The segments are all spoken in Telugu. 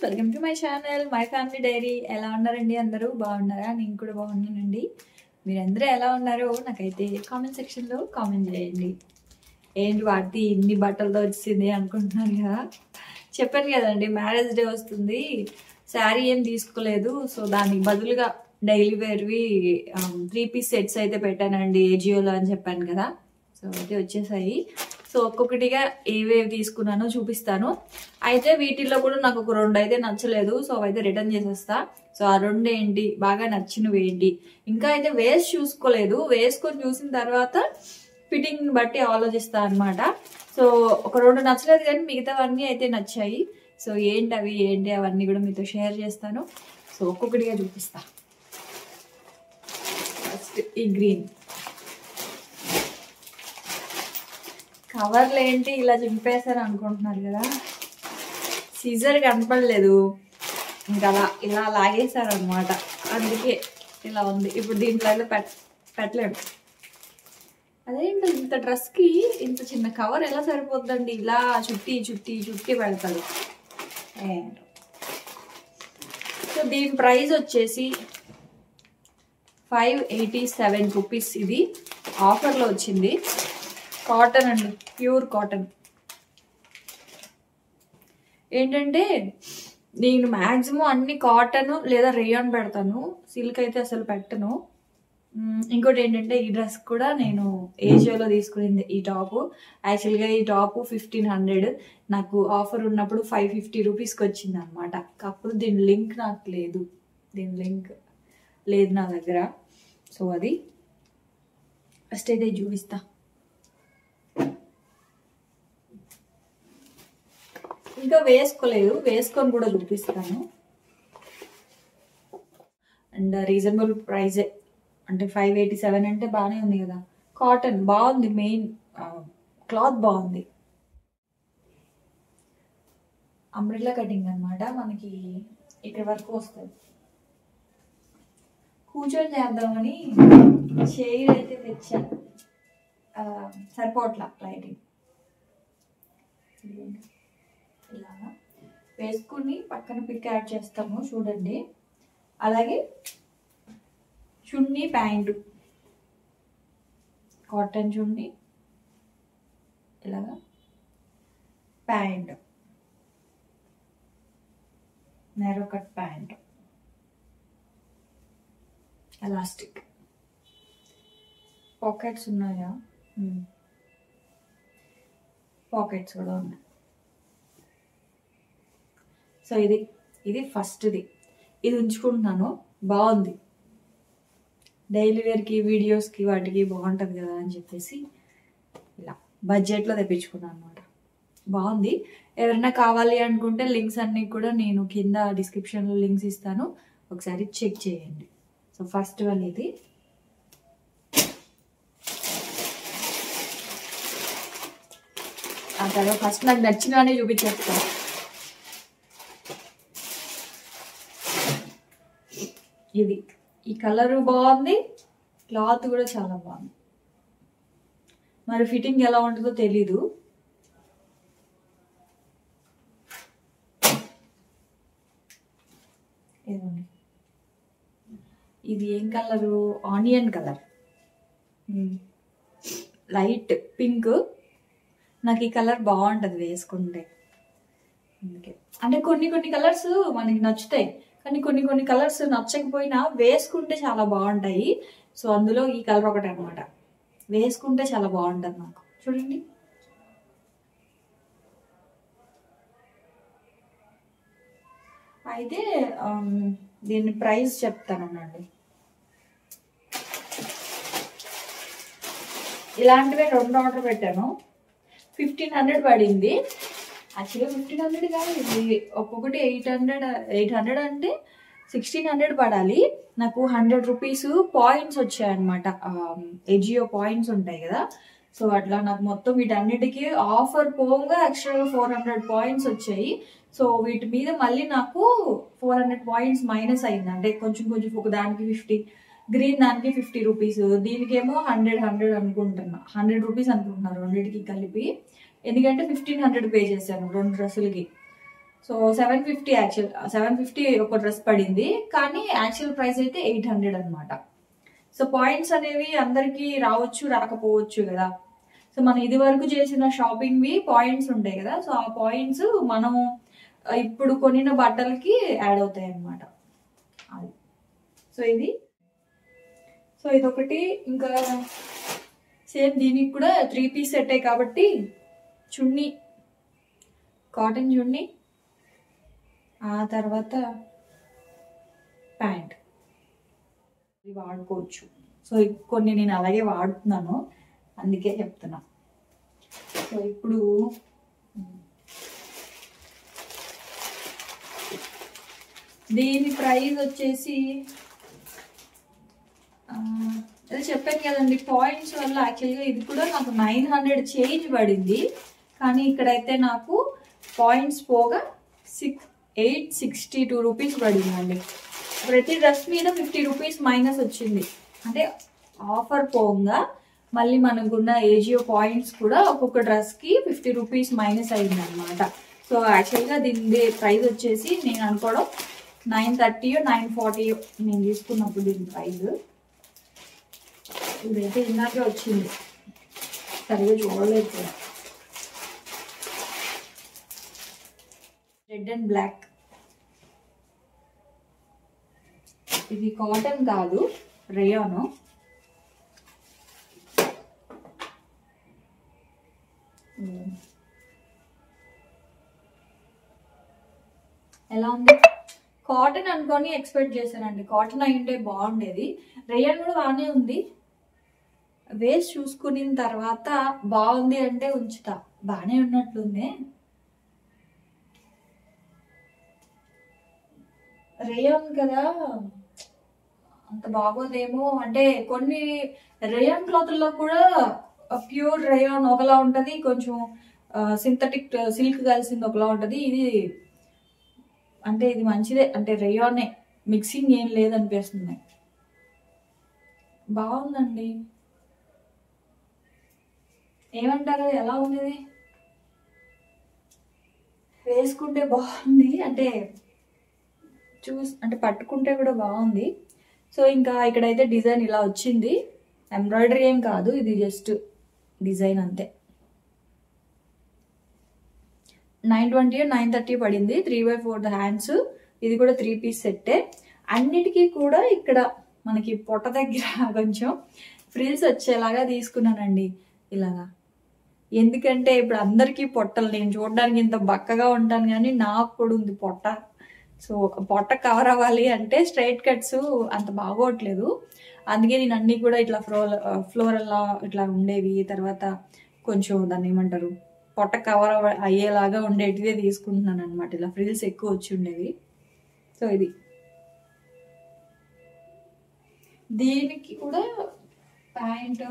Welcome to my channel my family dairy. ఎలా ఉన్నారండి? అందరూ బాగున్నారా? నేను కూడా బాగున్నానండి. మీరందరూ ఎలా ఉన్నారో నాకైతే కామెంట్ సెక్షన్లో కామెంట్ చేయండి. ఏంటి వాటి ఇన్ని బట్టలతో వచ్చింది అనుకుంటున్నాను కదా. చెప్పాను కదండి, మ్యారేజ్ డే వస్తుంది, శారీ ఏం తీసుకోలేదు. సో దానికి బదులుగా డైలీ వేర్వి 3 పీస్ సెట్స్ అయితే పెట్టానండి ఏజియోలో అని చెప్పాను కదా. సో అయితే వచ్చేసాయి. సో ఒక్కొక్కటిగా ఏవేవి తీసుకున్నానో చూపిస్తాను. అయితే వీటిల్లో కూడా నాకు ఒక 2 అయితే నచ్చలేదు. సో అయితే రిటర్న్ చేసేస్తా. సో ఆ 2 ఏంటి, బాగా నచ్చినవి ఏంటి, ఇంకా అయితే చూసుకోలేదు. వేసుకొని చూసిన తర్వాత ఫిట్టింగ్ బట్టి ఆలోచిస్తా అనమాట. సో ఒక 2 నచ్చలేదు కానీ మిగతావన్నీ అయితే నచ్చాయి. సో ఏంటి అవి ఏంటి అవన్నీ కూడా మీతో షేర్ చేస్తాను. సో ఒక్కొక్కటిగా చూపిస్తా. ఫస్ట్ ఈ గ్రీన్ కవర్లు ఏంటి ఇలా చింపేశారు అనుకుంటున్నారు కదా. సీజర్ కనపడలేదు, ఇంకా ఇలా లాగేశారు అనమాట. అందుకే ఇలా ఉంది. ఇప్పుడు దీంట్లో పెట్టలేము. అదేంటి ఇంత డ్రెస్కి ఇంత చిన్న కవర్ ఎలా సరిపోద్దండి? ఇలా చుట్టి చుట్టి చుట్టి పెడతారు. సో దీని ప్రైస్ వచ్చేసి 587 రూపీస్. ఇది ఆఫర్లో వచ్చింది. కాటన్ అండి, ప్యూర్ కాటన్. ఏంటంటే నేను మ్యాక్సిమం అన్ని కాటన్ లేదా రేయాన్ పెడతాను, సిల్క్ అయితే అసలు పెట్టను. ఇంకోటి ఏంటంటే ఈ డ్రెస్ కూడా నేను ఏజియోలో తీసుకునింది. ఈ టాప్ యాక్చువల్గా ఈ టాప్ 1500, నాకు ఆఫర్ ఉన్నప్పుడు 550 రూపీస్కి వచ్చింది అనమాట. కాకపోతే దీని లింక్ నాకు లేదు, నా దగ్గర. సో అది ఫస్ట్ అయితే చూపిస్తా. ఇంకా వేసుకోలేదు, వేసుకొని కూడా చూపిస్తాను. అండ్ రీజనబుల్ ప్రైజే, అంటే 587 అంటే బాగానే ఉంది కదా. కాటన్ బాగుంది, మెయిన్ క్లాత్ బాగుంది. అంబ్రెల్లా కటింగ్ అనమాట, మనకి ఇక్కడ వరకు వస్తుంది. కూర్చొని చేద్దామని చైర్ అయితే తెచ్చా, సరిపోట్లా లైటింగ్. ఇలా వేసుకుని పక్కన పిక్ యాడ్ చేస్తాము చూడండి. అలాగే చున్నీ, ప్యాంటు, కాటన్ చున్నీ, ఇలాగా pant, narrow cut pant, elastic. Pockets ఉన్నాయా? పాకెట్స్ కూడా ఉన్నాయి. సో ఇది ఫస్ట్ది. ఇది ఉంచుకుంటున్నాను, బాగుంది. డైలీ వేర్కి, వీడియోస్కి, వాటికి బాగుంటుంది కదా అని చెప్పేసి ఇలా బడ్జెట్లో తెప్పించుకున్నాను అనమాట. బాగుంది. ఎవరైనా కావాలి అనుకుంటే లింక్స్ అన్నీ కూడా నేను కింద డిస్క్రిప్షన్లో లింక్స్ ఇస్తాను, ఒకసారి చెక్ చేయండి. సో ఫస్ట్ వన్ ఇది. ఆ తర్వాత ఫస్ట్ నాకు నచ్చినవన్నీ చూపించేస్తాను. ఇది ఈ కలరు బాగుంది, క్లాత్ కూడా చాలా బాగుంది. మరి ఫిట్టింగ్ ఎలా ఉంటుందో తెలీదు. ఇది ఏం colour? Onion colour, light pink. నాకు ఈ కలర్ బాగుంటుంది వేసుకుంటే. అందుకే అంటే కొన్ని కలర్స్ మనకి నచ్చుతాయి, కానీ కొన్ని కలర్స్ నచ్చకపోయినా వేసుకుంటే చాలా బాగుంటాయి. సో అందులో ఈ కలర్ ఒకటి అనమాట, వేసుకుంటే చాలా బాగుంటుంది నాకు. చూడండి, అయితే దీని ప్రైస్ చెప్తానండి. ఇలాంటివే 2 ఆర్డర్ పెట్టాను, 1500 పడింది. యాక్చువల్గా 1500 కాదు, ఇది ఒక్కొక్కటి 800 అంటే 1600 పడాలి. నాకు 100 రూపీస్ పాయింట్స్ వచ్చాయన్నమాట. ఏజియో పాయింట్స్ ఉంటాయి కదా. సో అట్లా నాకు మొత్తం వీటన్నిటికీ ఆఫర్ పోగా ఎక్స్ట్రాగా 400 పాయింట్స్ వచ్చాయి. సో వీటి మీద మళ్ళీ నాకు 400 పాయింట్స్ మైనస్ అయింది. అంటే కొంచెం ఒక దానికి 50, గ్రీన్ దానికి 50 రూపీస్, దీనికేమో 100 అనుకుంటున్నా, 100 రూపీస్ అనుకుంటున్నారు రెండింటికి కలిపి. ఎందుకంటే 1500 పే చేశాను 2 డ్రెస్సులకి. సో 750 యాక్చువల్ 750 ఒక డ్రెస్ పడింది, కానీ యాక్చువల్ ప్రైస్ అయితే 800 అనమాట. సో పాయింట్స్ అనేవి అందరికి రావచ్చు రాకపోవచ్చు కదా. సో మనం ఇది వరకు చేసిన షాపింగ్వి పాయింట్స్ ఉంటాయి కదా, సో ఆ పాయింట్స్ మనం ఇప్పుడు కొనిన బట్టలకి యాడ్ అవుతాయి అన్నమాట. అది సో ఇదొకటి. ఇంకా సేమ్ దీనికి కూడా 3 పీస్ సెట్ కాబట్టి చున్నీ, కాటన్ చున్నీ, ఆ తర్వాత ప్యాంట్ ఇది వాడుకోవచ్చు. సో కొన్ని నేను అలాగే వాడుతున్నాను, అందుకే చెప్తున్నా. సో ఇప్పుడు దీని ప్రైస్ వచ్చేసి అదే చెప్పాను కదండి, పాయింట్స్ వల్ల యాక్చువల్గా ఇది కూడా నాకు 900 చేంజ్ పడింది, కానీ ఇక్కడైతే నాకు పాయింట్స్ పోగా 862 రూపీస్ పడిందండి. ప్రతి డ్రెస్ మీద 50 రూపీస్ మైనస్ వచ్చింది, అంటే ఆఫర్ పోగా మళ్ళీ మనకున్న ఏజియో పాయింట్స్ కూడా ఒక్కొక్క డ్రెస్కి 50 రూపీస్ మైనస్ అయింది అనమాట. సో యాక్చువల్గా దీని ప్రైస్ వచ్చేసి నేను అనుకోవడం 930 940 నేను తీసుకున్నప్పుడు దీని ప్రైస్. ఇదైతే ఇందాకే వచ్చింది, సరిగా చూడలేదు కూడా. రెడ్ అండ్ బ్లాక్, ఇది కాటన్ కాదు రేయాను. ఎలా ఉంది? కాటన్ అనుకొని ఎక్స్పెక్ట్ చేశానండి, కాటన్ అయింటే బాగుండేది. రేయాన్ కూడా బాగానే ఉంది, వేసి చూసుకున్న తర్వాత బాగుంది అంటే ఉంచుతా, బాగానే ఉన్నట్లుంది. రేయాన్ కదా అంత బాగోదేమో, అంటే కొన్ని రేయాన్ క్లాత్లో కూడా ప్యూర్ రేయాన్ ఒకలా ఉంటది, కొంచెం సింథటిక్ సిల్క్ కలిసింది ఒకలా ఉంటది. ఇది అంటే ఇది మంచిదే, అంటే రేయానే, మిక్సింగ్ ఏం లేదనిపిస్తుంది. బాగుందండి, ఏమంటారు? ఎలా ఉంది? వేసుకుంటే బాగుంది, అంటే అంటే పట్టుకుంటే కూడా బాగుంది. సో ఇంకా ఇక్కడైతే డిజైన్ ఇలా వచ్చింది, ఎంబ్రాయిడరీ ఏం కాదు, ఇది జస్ట్ డిజైన్ అంతే. 920 930 పడింది, 3/4 హ్యాండ్స్. ఇది కూడా 3 పీస్ సెట్టే. అన్నిటికీ కూడా ఇక్కడ మనకి పొట్ట దగ్గర కొంచెం ఫ్రిల్స్ వచ్చేలాగా తీసుకున్నానండి ఇలాగా. ఎందుకంటే ఇప్పుడు అందరికీ పొట్టలు, నేను చూడడానికి ఇంత బక్కగా ఉంటాను కానీ నాకు కూడా ఉంది పొట్ట. సో పొట్ట కవర్ అవ్వాలి అంటే స్ట్రైట్ కట్స్ అంత బాగోట్లేదు, అందుకే నేను అన్నీ కూడా ఇట్లా ఫ్లోరల్లా ఇట్లా ఉండేవి, తర్వాత కొంచెం దాన్ని ఏమంటారు పొట్ట కవర్ అయ్యేలాగా ఉండేటివే తీసుకుంటున్నాను అనమాట. ఇలా ఫ్రిల్స్ ఎక్కువ వచ్చి ఉండేవి. సో ఇది దీనికి కూడా ప్యాంట్,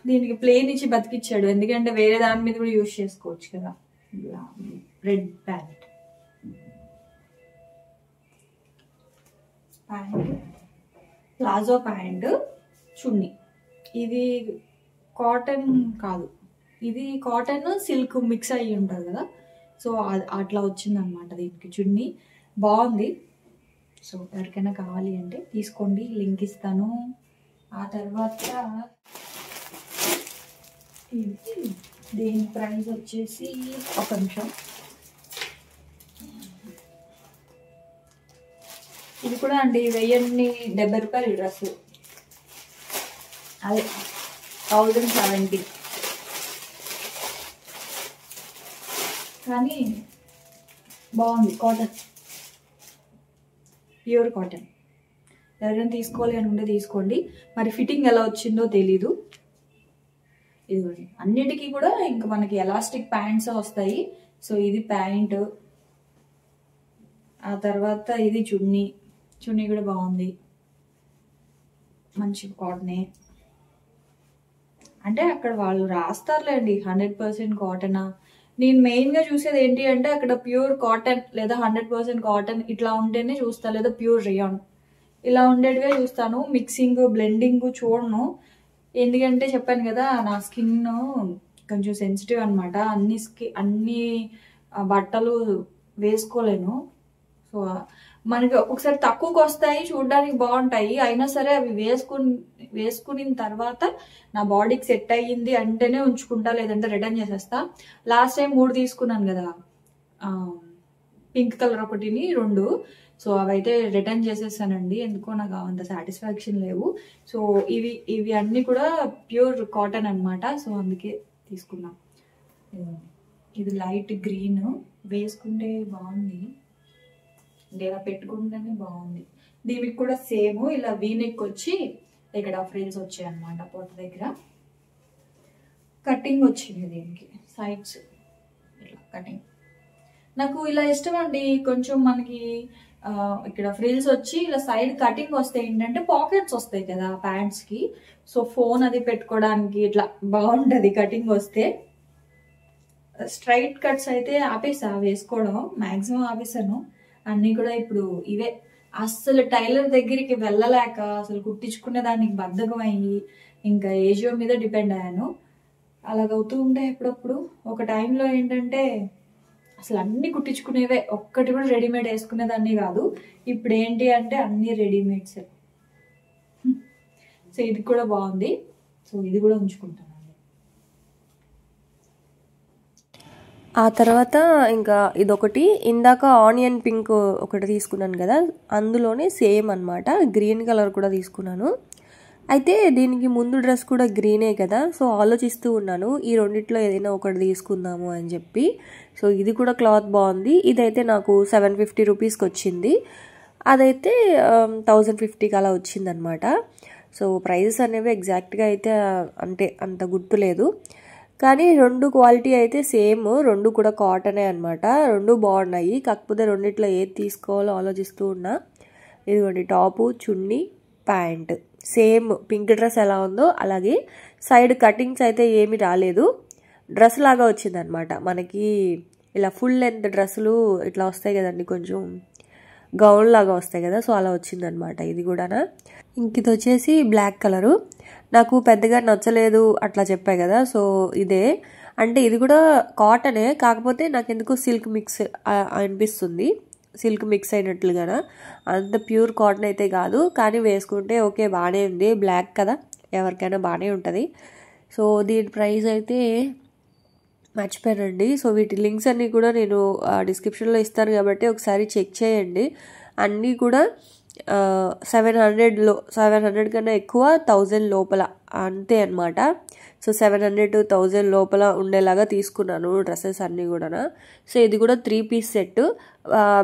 దీనికి ప్లేన్ ఇచ్చి బతికిచ్చాడు, ఎందుకంటే వేరే దాని మీద కూడా యూజ్ చేసుకోవచ్చు కదా. రెడ్ ప్యాంట్, ప్లాజో ప్యాంట్, చున్నీ. ఇది కాటన్ కాదు, ఇది కాటన్ సిల్క్ మిక్స్ అయ్యి ఉంటుంది కదా, సో అట్లా వచ్చిందనమాట. దీనికి చున్నీ బాగుంది. సో ఎవరికైనా కావాలి అంటే తీసుకోండి, లింక్ ఇస్తాను. ఆ తర్వాత దీని ప్రైస్ వచ్చేసి ఒక నిమిషం, ఇది కూడా అండి 1070 రూపాయలు డ్రెస్, అదే 1070. కానీ బాగుంది, కాటన్, ప్యూర్ కాటన్. ఎవరైనా తీసుకోవాలి అని ఉంటే తీసుకోండి. మరి ఫిట్టింగ్ ఎలా వచ్చిందో తెలీదు. ఇదిగోండి, అన్నిటికీ కూడా ఇంకా మనకి ఎలాస్టిక్ ప్యాంట్స్ వస్తాయి. సో ఇది ప్యాంట్, ఆ తర్వాత ఇది చున్నీ. చున్నీ కూడా బాగుంది, మంచి కాటనే. అంటే అక్కడ వాళ్ళు రాస్తారులేండి 100% కాటనా. నేను మెయిన్గా చూసేది ఏంటి అంటే అక్కడ ప్యూర్ కాటన్ లేదా 100% కాటన్ ఇట్లా ఉంటేనే చూస్తా, లేదా ప్యూర్ రేయాన్ ఇలా ఉండేటివే చూస్తాను. మిక్సింగ్ బ్లెండింగ్ చూడను, ఎందుకంటే చెప్పాను కదా నా స్కిన్ కొంచెం సెన్సిటివ్ అనమాట. అన్ని ఆ బట్టలు వేసుకోలేను. సో మనకి ఒక్కొక్కసారి తక్కువకి వస్తాయి, చూడడానికి బాగుంటాయి, అయినా సరే అవి వేసుకున్న తర్వాత నా బాడీకి సెట్ అయ్యింది అంటేనే ఉంచుకుంటా, లేదంటే రిటర్న్ చేసేస్తా. లాస్ట్ టైం 3 తీసుకున్నాను కదా, పింక్ కలర్ ఒకటిని 2. సో అవైతే రిటర్న్ చేసేసానండి, ఎందుకో నాకు అంత సాటిస్ఫాక్షన్ లేవు. సో ఇవి అన్నీ కూడా ప్యూర్ కాటన్ అనమాట. సో అందుకే తీసుకున్నాం. ఇది లైట్ గ్రీన్, వేసుకుంటే బాగుంది, లేదా పెట్టుకుంటేనే బాగుంది. దీనికి కూడా సేమ్ ఇలా వీనెక్ వచ్చి ఇక్కడ ఫ్రిల్స్ వచ్చాయి అనమాట. పొట్ట దగ్గర కటింగ్ వచ్చింది, దీనికి సైడ్స్ ఇలా కటింగ్. నాకు ఇలా ఇష్టం అండి. కొంచెం మనకి ఇక్కడ ఫ్రిల్స్ వచ్చి ఇలా సైడ్ కటింగ్ వస్తే ఏంటంటే పాకెట్స్ వస్తాయి కదా ప్యాంట్స్ కి. సో ఫోన్ అది పెట్టుకోవడానికి ఇట్లా బాగుంటది కటింగ్ వస్తే. స్ట్రైట్ కట్స్ అయితే వేసుకోవడం మాక్సిమం ఆపేసాను. అన్నీ కూడా ఇప్పుడు ఇవే. అస్సలు టైలర్ దగ్గరికి వెళ్ళలేక అసలు కుట్టించుకునే దానికి బద్ధకం అయ్యి ఇంకా ఏజియో మీద డిపెండ్ అయ్యాను. అలాగవుతూ ఉంటాయి ఎప్పుడప్పుడు. ఒక టైంలో ఏంటంటే అసలు అన్ని కుట్టించుకునేవే, ఒక్కటి కూడా రెడీమేడ్ వేసుకునేదాన్ని కాదు. ఇప్పుడు ఏంటి అంటే అన్ని రెడీమేడ్స్. సో ఇది కూడా బాగుంది, సో ఇది కూడా ఉంచుకుంటాను. ఆ తర్వాత ఇంకా ఇదొకటి, ఇందాక ఆనియన్ పింక్ ఒకటి తీసుకున్నాను కదా, అందులోనే సేమ్ అనమాట గ్రీన్ కలర్ కూడా తీసుకున్నాను. అయితే దీనికి ముందు డ్రెస్ కూడా గ్రీనే కదా, సో ఆలోచిస్తూ ఉన్నాను ఈ రెండిట్లో ఏదైనా ఒకటి తీసుకుందాము అని చెప్పి. సో ఇది కూడా క్లాత్ బాగుంది. ఇదైతే నాకు 750 రూపీస్కి వచ్చింది, అదైతే 1050కి అలా వచ్చిందనమాట. సో ప్రైజెస్ అనేవి ఎగ్జాక్ట్గా అయితే అంటే అంత గుర్తులేదు, కానీ 2 క్వాలిటీ అయితే సేమ్, 2 కూడా కాటనే అనమాట. 2 బాగున్నాయి, కాకపోతే రెండిట్లో ఏది తీసుకోవాలో ఆలోచిస్తూ ఉన్నా. ఇదిగోండి టాపు, చున్నీ, ప్యాంట్ సేమ్ పింక్ డ్రెస్ ఎలా ఉందో అలాగే. సైడ్ కటింగ్స్ అయితే ఏమీ రాలేదు, డ్రెస్ లాగా వచ్చిందనమాట. మనకి ఇలా ఫుల్ లెంత్ డ్రెస్సులు ఇట్లా వస్తాయి కదండి, కొంచెం గౌన్ లాగా వస్తాయి కదా, సో అలా వచ్చిందనమాట ఇది కూడానా. ఇంక ఇది వచ్చేసి బ్లాక్ కలరు, నాకు పెద్దగా నచ్చలేదు అట్లా చెప్పా కదా, సో ఇదే. అంటే ఇది కూడా కాటనే, కాకపోతే నాకు ఎందుకు సిల్క్ మిక్స్ అనిపిస్తుంది, సిల్క్ మిక్స్ అయినట్లుగా. అంత ప్యూర్ కాటన్ అయితే కాదు, కానీ వేసుకుంటే ఓకే బాగానే ఉంది, బ్లాక్ కదా ఎవరికైనా బాగానే ఉంటుంది. సో దీని ప్రైస్ అయితే మర్చిపోయానండి. సో వీటి లింక్స్ అన్నీ కూడా నేను డిస్క్రిప్షన్లో ఇస్తాను కాబట్టి ఒకసారి చెక్ చేయండి. అన్నీ కూడా 700 కన్నా ఎక్కువ 1000 లోపల అంతే అనమాట. సో 700 to 1000 లోపల ఉండేలాగా తీసుకున్నాను డ్రెస్సెస్ అన్నీ కూడా. సో ఇది కూడా 3 piece set,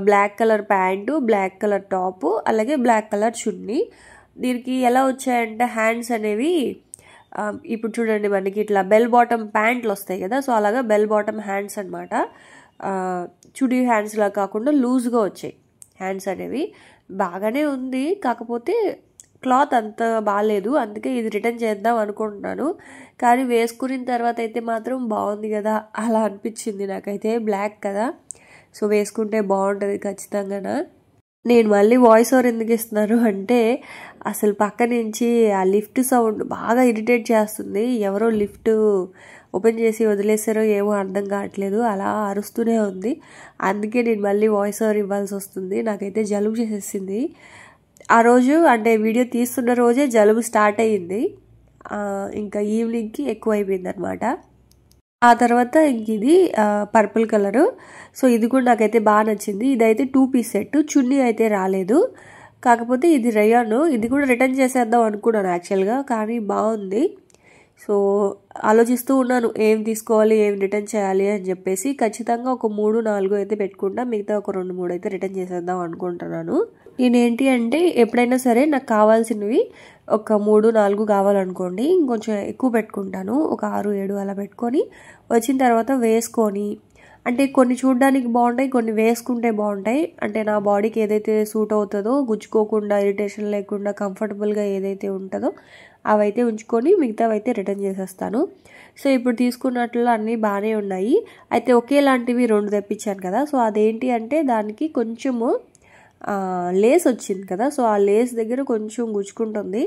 black colour pant, black colour top, అలాగే బ్లాక్ కలర్ చున్నీ. దీనికి ఎలా వచ్చాయంటే హ్యాండ్స్ అనేవి ఇప్పుడు చూడండి మనకి ఇట్లా బెల్ బాటమ్ ప్యాంట్లు వస్తాయి కదా, సో అలాగా బెల్ బాటమ్ హ్యాండ్స్ అనమాట. చుడీ హ్యాండ్స్లా కాకుండా లూజ్గా వచ్చాయి హ్యాండ్స్ అనేవి. బాగానే ఉంది, కాకపోతే క్లాత్ అంత బాగాలేదు, అందుకే ఇది రిటర్న్ చేద్దాం అనుకుంటున్నాను. కానీ వేసుకున్న తర్వాత అయితే మాత్రం బాగుంది కదా అలా అనిపించింది నాకైతే, బ్లాక్ కదా, సో వేసుకుంటే బాగుంటుంది ఖచ్చితంగా. నేను మళ్ళీ వాయిస్ ఓవర్ ఎందుకు ఇస్తున్నాను అంటే అసలు పక్క నుంచి ఆ లిఫ్ట్ సౌండ్ బాగా ఇరిటేట్ చేస్తుంది. ఎవరో లిఫ్ట్ ఓపెన్ చేసి వదిలేసారో ఏమో అర్థం కావట్లేదు, అలా అరుస్తూనే ఉంది. అందుకే నేను మళ్ళీ వాయిస్ ఓవర్ ఇవ్వాల్సి వస్తుంది. నాకైతే జలుబు చేసేసింది ఆ రోజు, అంటే వీడియో తీస్తున్న రోజే జలుబు స్టార్ట్ అయ్యింది, ఇంకా ఈవినింగ్కి ఎక్కువ అయిపోయింది అనమాట. ఆ తర్వాత ఇంక ఇది పర్పుల్ కలరు, సో ఇది కూడా నాకైతే బాగా నచ్చింది. ఇదైతే 2 పీస్ సెట్, చున్నీ అయితే రాలేదు, కాకపోతే ఇది రయాను. ఇది కూడా రిటర్న్ చేసేద్దాం అనుకున్నాను యాక్చువల్గా, కానీ బాగుంది. సో ఆలోచిస్తూ ఉన్నాను ఏం తీసుకోవాలి, ఏం రిటర్న్ చేయాలి అని చెప్పేసి. ఖచ్చితంగా ఒక 3-4 అయితే పెట్టుకుంటా, మిగతా ఒక 2-3 అయితే రిటర్న్ చేసేద్దాం అనుకుంటున్నాను. నేనేంటి అంటే ఎప్పుడైనా సరే నాకు కావాల్సినవి ఒక 3-4 కావాలనుకోండి, ఇంకొంచెం ఎక్కువ పెట్టుకుంటాను, ఒక 6-7 అలా పెట్టుకొని వచ్చిన తర్వాత వేసుకొని, అంటే కొన్ని చూడడానికి బాగుంటాయి, కొన్ని వేసుకుంటే బాగుంటాయి. అంటే నా బాడీకి ఏదైతే సూట్ అవుతుందో, గుచ్చుకోకుండా ఇరిటేషన్ లేకుండా కంఫర్టబుల్గా ఏదైతే ఉంటుందో అవైతే ఉంచుకొని మిగతావైతే రిటర్న్ చేసేస్తాను. సో ఇప్పుడు తీసుకున్నట్లు అన్నీ బాగానే ఉన్నాయి. అయితే ఒకేలాంటివి 2 తెప్పించాను కదా, సో అదేంటి అంటే దానికి కొంచెము లేస్ వచ్చింది కదా, సో ఆ లేస్ దగ్గర కొంచెం గుచ్చుకుంటుంది.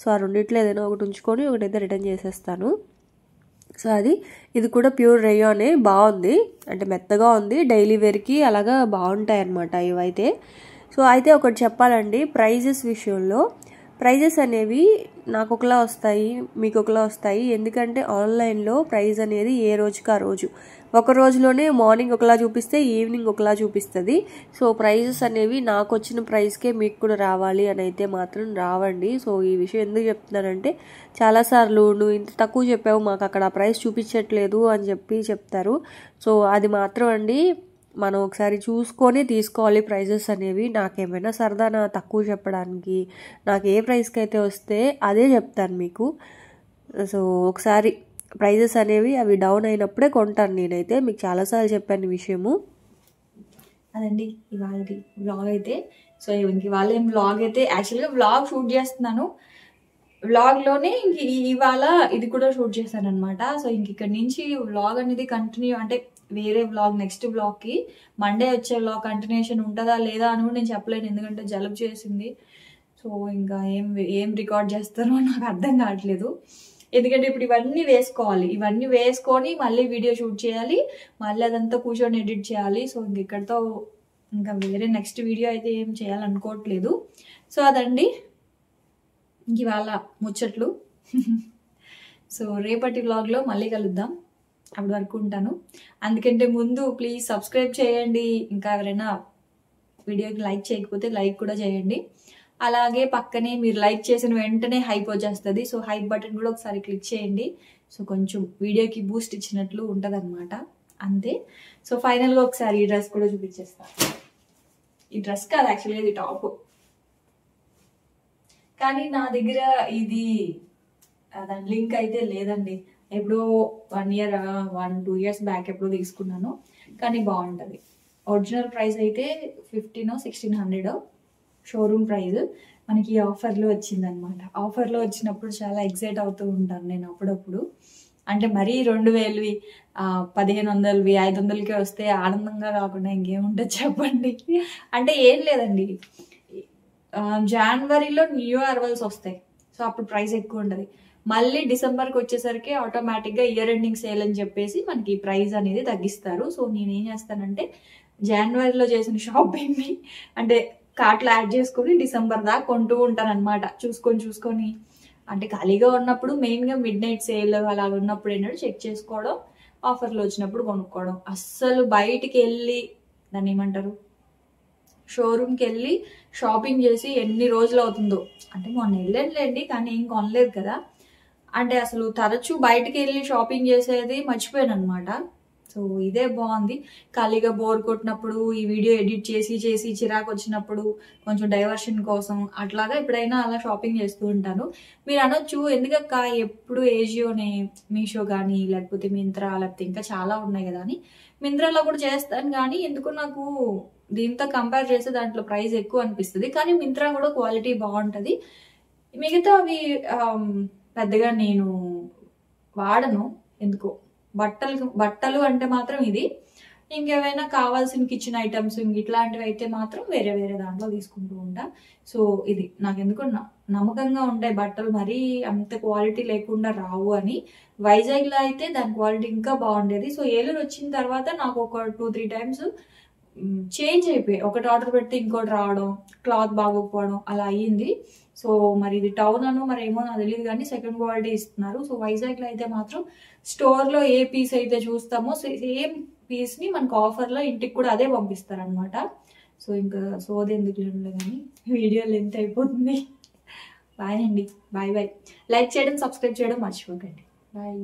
సో ఆ రెండిట్లో ఏదైనా ఒకటి ఉంచుకొని ఒకటైతే రిటర్న్ చేసేస్తాను. సో ఇది కూడా ప్యూర్ రేయానే, బాగుంది, అంటే మెత్తగా ఉంది, డైలీ వేర్కి అలాగా బాగుంటాయి అన్నమాట ఇవైతే. సో అయితే ఒకటి చెప్పాలండి, ప్రైజెస్ విషయంలో ప్రైజెస్ అనేవి నాకు ఒకలా వస్తాయి, మీకు ఒకలా వస్తాయి. ఎందుకంటే ఆన్లైన్లో ప్రైస్ అనేది ఏ రోజుకి ఆ రోజు, ఒక రోజులోనే మార్నింగ్ ఒకలా చూపిస్తే ఈవినింగ్ ఒకలా చూపిస్తుంది. సో ప్రైజెస్ అనేవి నాకు వచ్చిన ప్రైస్కే మీకు కూడా రావాలి అని అయితే మాత్రం రావండి. సో ఈ విషయం ఎందుకు చెప్తున్నానంటే, చాలాసార్లు నువ్వు ఇంత తక్కువ చెప్పావు, మాకు అక్కడ ప్రైస్ చూపించట్లేదు అని చెప్తారు. సో అది మాత్రం అండి మనం ఒకసారి చూసుకొని తీసుకోవాలి ప్రైజెస్ అనేవి. నాకేమైనా సరదా తక్కువ చెప్పడానికి, నాకు ఏ ప్రైస్కి అయితే వస్తే అదే చెప్తాను మీకు. సో ఒకసారి ప్రైజెస్ అనేవి అవి డౌన్ అయినప్పుడే కొంటాను నేనైతే. మీకు చాలాసార్లు చెప్పాను ఈ విషయము. అదండి ఇవాళ వ్లాగ్ అయితే. సో ఇంక ఇవాళ ఏం వ్లాగ్ అయితే, యాక్చువల్గా వ్లాగ్ షూట్ చేస్తున్నాను, వ్లాగ్లోనే ఇంక ఇవాళ ఇది కూడా షూట్ చేశాను అనమాట. సో ఇంక ఇక్కడ నుంచి వ్లాగ్ అనేది కంటిన్యూ, అంటే వేరే వ్లాగ్ నెక్స్ట్ వ్లాగ్కి మండే వచ్చే వ్లాగ్ కంటిన్యూషన్ ఉంటుందా లేదా అని కూడా నేను చెప్పలేను, ఎందుకంటే జలుబు చేసింది. సో ఇంకా ఏం రికార్డ్ చేస్తారో నాకు అర్థం కావట్లేదు. ఎందుకంటే ఇప్పుడు ఇవన్నీ వేసుకోవాలి, ఇవన్నీ వేసుకొని మళ్ళీ వీడియో షూట్ చేయాలి, మళ్ళీ అదంతా కూర్చొని ఎడిట్ చేయాలి. సో ఇంక ఇక్కడితో ఇంకా వేరే నెక్స్ట్ వీడియో అయితే ఏం చేయాలనుకోవట్లేదు. సో అదండి ఇంక ఇవాళ ముచ్చట్లు. సో రేపటి వ్లాగ్లో మళ్ళీ కలుద్దాం, అప్పటి వరకు ఉంటాను. అందుకంటే ముందు ప్లీజ్ సబ్స్క్రైబ్ చేయండి, ఇంకా ఎవరైనా వీడియోకి లైక్ చేయకపోతే లైక్ కూడా చేయండి. అలాగే పక్కనే మీరు లైక్ చేసిన వెంటనే హైప్ వచ్చేస్తుంది. సో హైప్ బటన్ కూడా ఒకసారి క్లిక్ చేయండి. సో కొంచెం వీడియోకి బూస్ట్ ఇచ్చినట్లు ఉంటుంది అనమాట, అంతే. సో ఫైనల్గా ఒకసారి ఈ డ్రెస్ కూడా చూపించేస్తాను. ఈ డ్రెస్ కాదు యాక్చువల్గా, ఇది టాప్, కానీ నా దగ్గర ఇది దాని లింక్ అయితే లేదండి. ఎప్పుడో 1-2 years బ్యాక్ ఎప్పుడో తీసుకున్నాను, కానీ బాగుంటుంది. ఒరిజినల్ ప్రైస్ అయితే 1500-1600 షోరూమ్ ప్రైస్. మనకి ఆఫర్లో వచ్చిందనమాట. ఆఫర్లో వచ్చినప్పుడు చాలా ఎక్సైట్ అవుతూ ఉంటాను నేను అప్పుడప్పుడు. అంటే మరీ 2000, 1500, 500కే వస్తే ఆనందంగా కాకుండా ఇంకేముంటుంది చెప్పండి. అంటే ఏం లేదండి, జనవరిలో న్యూ అరైవల్స్ వస్తాయి, సో అప్పుడు ప్రైస్ ఎక్కువ ఉంటుంది. మళ్ళీ డిసెంబర్కి వచ్చేసరికి ఆటోమేటిక్గా ఇయర్ ఎండింగ్ సేల్ అని చెప్పేసి మనకి ప్రైస్ అనేది తగ్గిస్తారు. సో నేనేం చేస్తానంటే జనవరిలో చేసిన షాపింగ్ని అంటే కార్ట్లో యాడ్ చేసుకొని డిసెంబర్ దాకా కొంటూ ఉంటాను అనమాట. చూసుకొని అంటే ఖాళీగా ఉన్నప్పుడు మెయిన్గా మిడ్ నైట్ సేల్ అలా ఉన్నప్పుడు ఏంటంటే చెక్ చేసుకోవడం, ఆఫర్లో వచ్చినప్పుడు కొనుక్కోవడం. అస్సలు బయటికి వెళ్ళి దాన్ని ఏమంటారు, షోరూమ్కి వెళ్ళి షాపింగ్ చేసి ఎన్ని రోజులు అవుతుందో, అంటే మొన్న వెళ్ళండి కానీ ఏం కొనలేదు కదా, అంటే అసలు తరచూ బయటికి వెళ్ళి షాపింగ్ చేసేది మర్చిపోయాను అనమాట. సో ఇదే బాగుంది. ఖాళీగా బోర్ కొట్టినప్పుడు ఈ వీడియో ఎడిట్ చేసి చిరాకు వచ్చినప్పుడు కొంచెం డైవర్షన్ కోసం అట్లాగా ఎప్పుడైనా అలా షాపింగ్ చేస్తూ ఉంటాను. మీరు అనొచ్చు, ఎందుకక్క ఎప్పుడు ఏజియోనే, మీషో కానీ లేకపోతే మింత్రా లేకపోతే ఇంకా చాలా ఉన్నాయి కదా అని. మింత్రాలో కూడా చేస్తాను, కానీ ఎందుకు నాకు దీంతో కంపేర్ చేస్తే దాంట్లో ప్రైస్ ఎక్కువ అనిపిస్తుంది. కానీ మింత్రా కూడా క్వాలిటీ బాగుంటుంది. మిగతా అవి పెద్దగా నేను వాడను ఎందుకో. బట్టలు అంటే మాత్రం ఇది, ఇంకేమైనా కావాల్సిన కిచెన్ ఐటమ్స్ ఇట్లాంటివి అయితే మాత్రం వేరే దాంట్లో తీసుకుంటూ ఉంటా. సో ఇది నాకు ఎందుకు నమ్మకంగా ఉంటాయి బట్టలు, మరీ అంత క్వాలిటీ లేకుండా రావు అని. వైజాగ్లో అయితే దాని క్వాలిటీ ఇంకా బాగుండేది. సో ఏలూరు వచ్చిన తర్వాత నాకు ఒక 2-3 times చేంజ్ అయిపోయాయి. ఒకటి ఆర్డర్ పెడితే ఇంకోటి రావడం, క్లాత్ బాగోకపోవడం అలా అయ్యింది. సో మరి ఇది టౌన్ అను మరి ఏమో నాకు తెలియదు, కానీ సెకండ్ క్వాలిటీ ఇస్తున్నారు. సో వైజాగ్లో అయితే మాత్రం స్టోర్లో ఏ పీస్ అయితే చూస్తామో సేమ్ పీస్ని మనకు ఆఫర్లో ఇంటికి కూడా అదే పంపిస్తారనమాట. సో ఇంకా సోది ఎందుకు కానీ వీడియో లెంత్ అయిపోతుంది. బాయ్ అండి, బాయ్. లైక్ చేయడం, సబ్స్క్రైబ్ చేయడం మర్చిపోకండి. బాయ్.